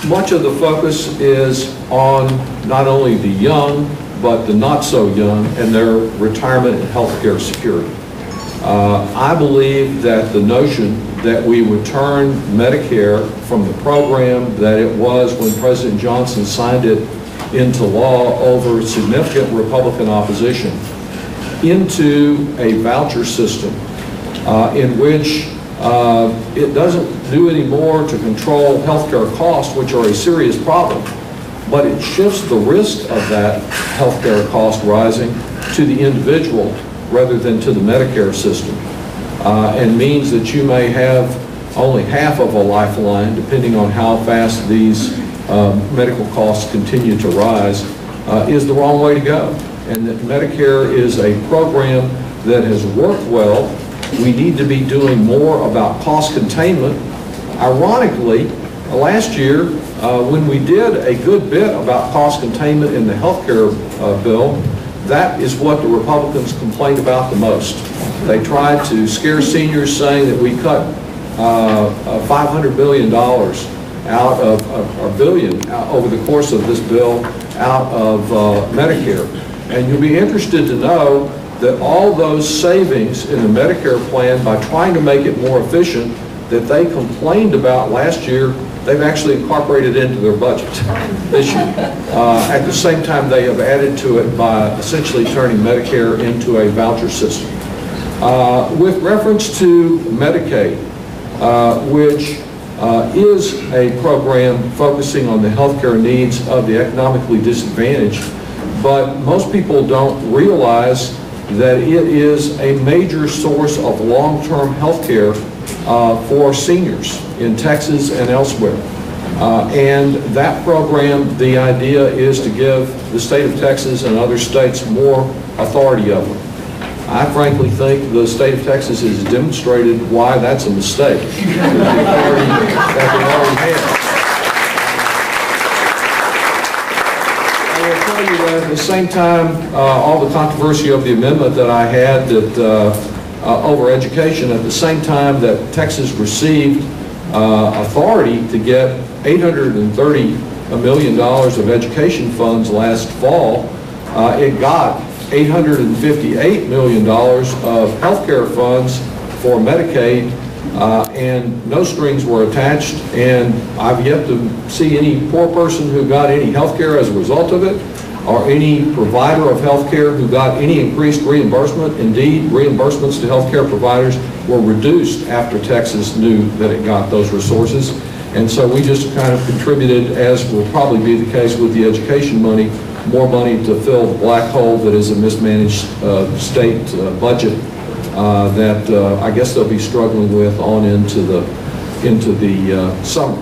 much of the focus is on not only the young, but the not so young and their retirement and health care security. I believe that the notion that we would turn Medicare from the program that it was when President Johnson signed it into law over significant Republican opposition into a voucher system in which it doesn't do any more to control healthcare costs, which are a serious problem, but it shifts the risk of that healthcare cost rising to the individual rather than to the Medicare system, and means that you may have only half of a lifeline depending on how fast these medical costs continue to rise, is the wrong way to go. And that Medicare is a program that has worked well. We need to be doing more about cost containment. Ironically, last year, when we did a good bit about cost containment in the healthcare bill, that is what the Republicans complained about the most. They tried to scare seniors saying that we cut $500 billion out of, a billion over the course of this bill out of Medicare. And you'll be interested to know that all those savings in the Medicare plan, by trying to make it more efficient, that they complained about last year, they've actually incorporated into their budget this year. At the same time, they have added to it by essentially turning Medicare into a voucher system. With reference to Medicaid, which is a program focusing on the healthcare needs of the economically disadvantaged, but most people don't realize that it is a major source of long-term health care for seniors in Texas and elsewhere. And that program, the idea is to give the state of Texas and other states more authority over it. I frankly think the state of Texas has demonstrated why that's a mistake, with the authority that they already have. I will tell you that at the same time, all the controversy of the amendment that I had that over education, at the same time that Texas received authority to get $830 million of education funds last fall, it got $858 million of health care funds for Medicaid, and no strings were attached, and I've yet to see any poor person who got any health care as a result of it, or any provider of health care who got any increased reimbursement. Indeed, reimbursements to health care providers were reduced after Texas knew that it got those resources. And so we just kind of contributed, as will probably be the case with the education money, more money to fill the black hole that is a mismanaged state budget that I guess they'll be struggling with on into the summer.